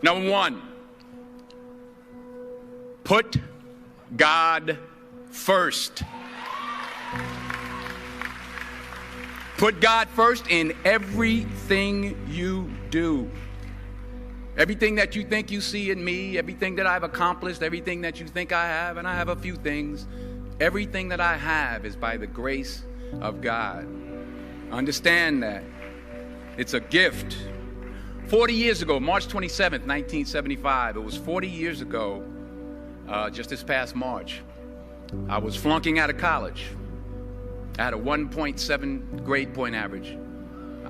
Number one, put God first. Put God first in everything you do. Everything that you think you see in me, everything that I've accomplished, everything that you think I have, and I have a few things, everything that I have is by the grace of God. Understand that. It's a gift. 40 years ago, March 27th, 1975, it was 40 years ago, just this past March, I was flunking out of college. I had a 1.7 grade point average.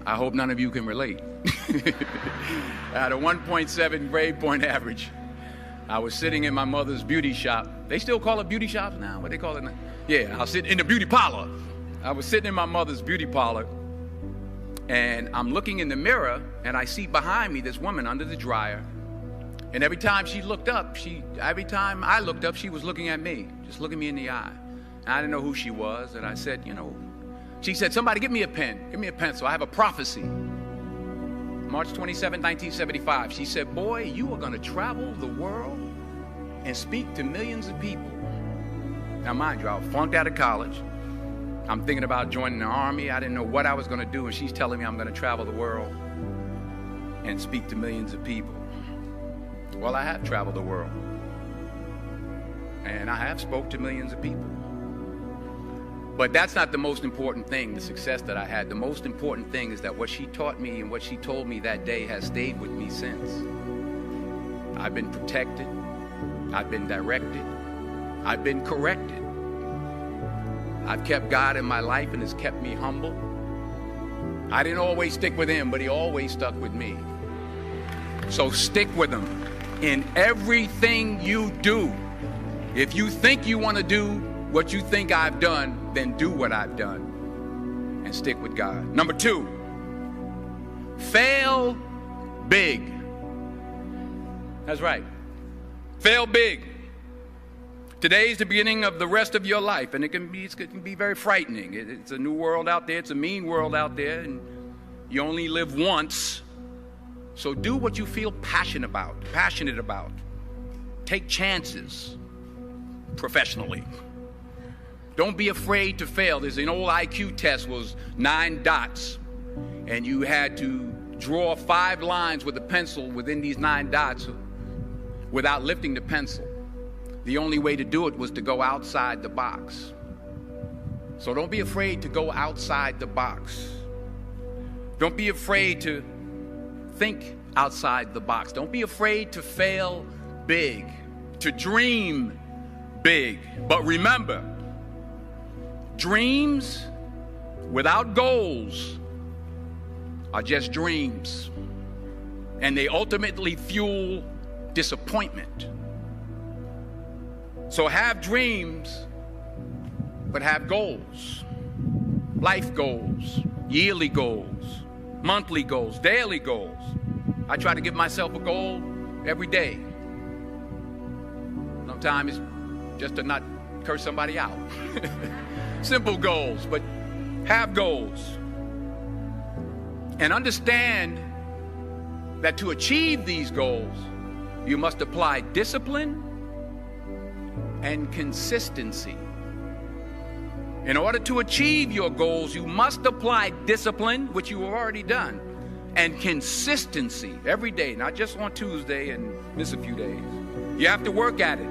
I hope none of you can relate. I had a 1.7 grade point average. I was sitting in my mother's beauty shop. They still call it beauty shops now? What they call it now? Yeah, I was sitting in the beauty parlor. I was sitting in my mother's beauty parlor, and I'm looking in the mirror, and I see behind me this woman under the dryer. And every time I looked up, she was looking at me, just looking me in the eye. And I didn't know who she was, and I said, she said, somebody give me a pen, give me a pencil. I have a prophecy. March 27, 1975, she said, boy, you are going to travel the world and speak to millions of people. Now, mind you, I was flunked out of college. I'm thinking about joining the army. I didn't know what I was going to do, and she's telling me I'm going to travel the world and speak to millions of people. Well, I have traveled the world, and I have spoke to millions of people. But that's not the most important thing, the success that I had. The most important thing is that what she taught me and what she told me that day has stayed with me since. I've been protected. I've been directed. I've been corrected. I've kept God in my life, and it's kept me humble. I didn't always stick with him, but he always stuck with me. So stick with him in everything you do. If you think you want to do what you think I've done, then do what I've done and stick with God. Number two, fail big. That's right. Fail big. Today is the beginning of the rest of your life, and it can be very frightening. It's a new world out there. It's a mean world out there, and you only live once. So do what you feel passionate about. Take chances professionally. Don't be afraid to fail. There's an old IQ test, was 9 dots, and you had to draw 5 lines with a pencil within these 9 dots without lifting the pencil. The only way to do it was to go outside the box. So don't be afraid to go outside the box. Don't be afraid to think outside the box. Don't be afraid to fail big, to dream big. But remember, dreams without goals are just dreams, and they ultimately fuel disappointment. So have dreams, but have goals. Life goals, yearly goals, monthly goals, daily goals. I try to give myself a goal every day. Sometimes it's just to not curse somebody out. Simple goals, but have goals. And understand that to achieve these goals, you must apply discipline and consistency. In order to achieve your goals, you must apply discipline, which you have already done, and consistency every day, not just on Tuesday and miss a few days. You have to work at it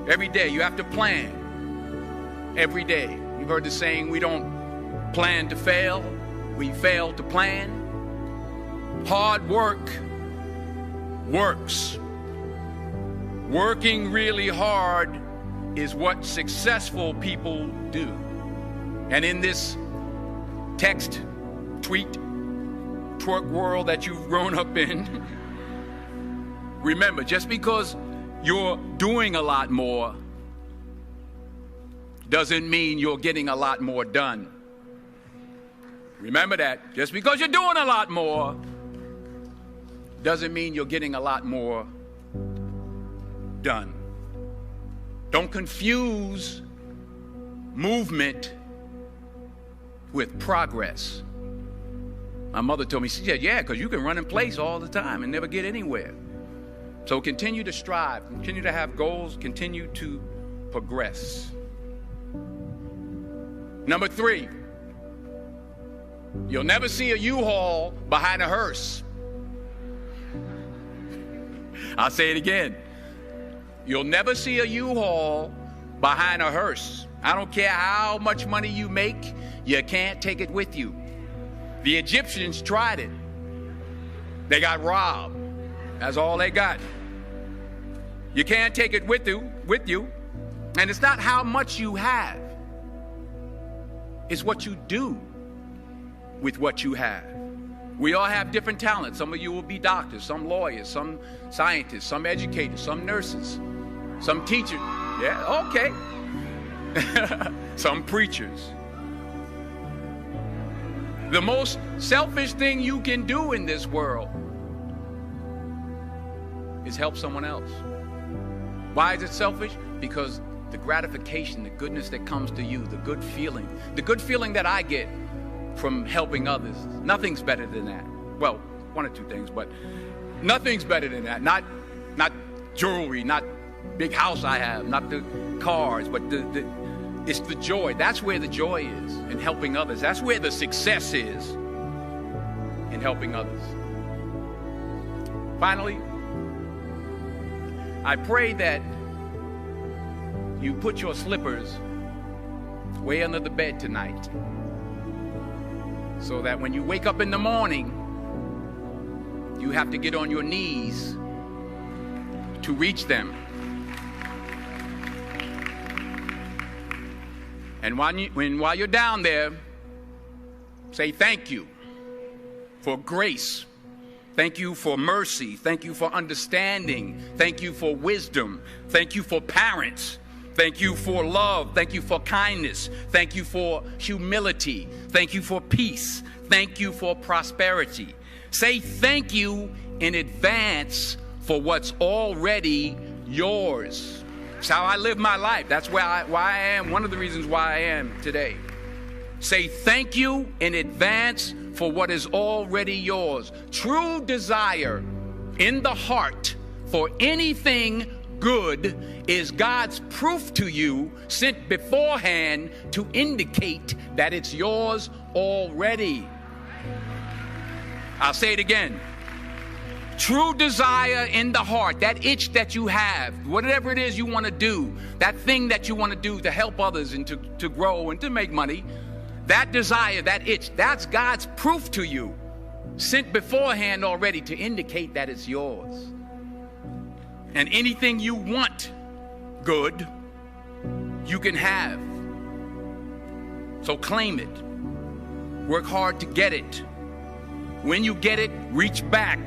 every day. You have to plan every day. You've heard the saying, we don't plan to fail, we fail to plan. Hard work works. Working really hard is what successful people do. And in this text, tweet, twerk world that you've grown up in, remember, just because you're doing a lot more doesn't mean you're getting a lot more done. Remember that. Just because you're doing a lot more doesn't mean you're getting a lot more done. Don't confuse movement with progress. My mother told me, she said, yeah, because you can run in place all the time and never get anywhere. So continue to strive, continue to have goals, continue to progress. Number 3, you'll never see a U-Haul behind a hearse. I'll say it again. You'll never see a U-Haul behind a hearse. I don't care how much money you make, you can't take it with you. The Egyptians tried it. They got robbed. That's all they got. You can't take it with you. And it's not how much you have. It's what you do with what you have. We all have different talents. Some of you will be doctors, some lawyers, some scientists, some educators, some nurses, some teachers. Yeah, okay. Some preachers. The most selfish thing you can do in this world is help someone else. Why is it selfish? Because the gratification, the goodness that comes to you, the good feeling that I get from helping others, nothing's better than that. Well, one or two things, but nothing's better than that. Not jewelry, not big house I have, not the cars, but it's the joy. That's where the joy is, in helping others. That's where the success is, in helping others. Finally, I pray that you put your slippers way under the bed tonight, so that when you wake up in the morning, you have to get on your knees to reach them. And while you're down there, say thank you for grace. Thank you for mercy. Thank you for understanding. Thank you for wisdom. Thank you for parents. Thank you for love. Thank you for kindness. Thank you for humility. Thank you for peace. Thank you for prosperity. Say thank you in advance for what's already yours. It's how I live my life. That's why I am, one of the reasons why I am today. Say thank you in advance for what is already yours. True desire in the heart for anything good is God's proof to you, sent beforehand to indicate that it's yours already. I'll say it again. True desire in the heart, that itch that you have, whatever it is you want to do, that thing that you want to do to help others and to grow and to make money, that desire, that itch, that's God's proof to you, sent beforehand already to indicate that it's yours. And anything you want good, you can have. So claim it. Work hard to get it. When you get it, reach back.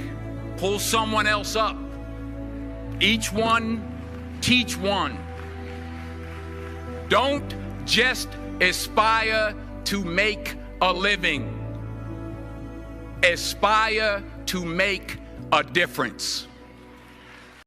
Pull someone else up. Each one, teach one. Don't just aspire to make a living. Aspire to make a difference.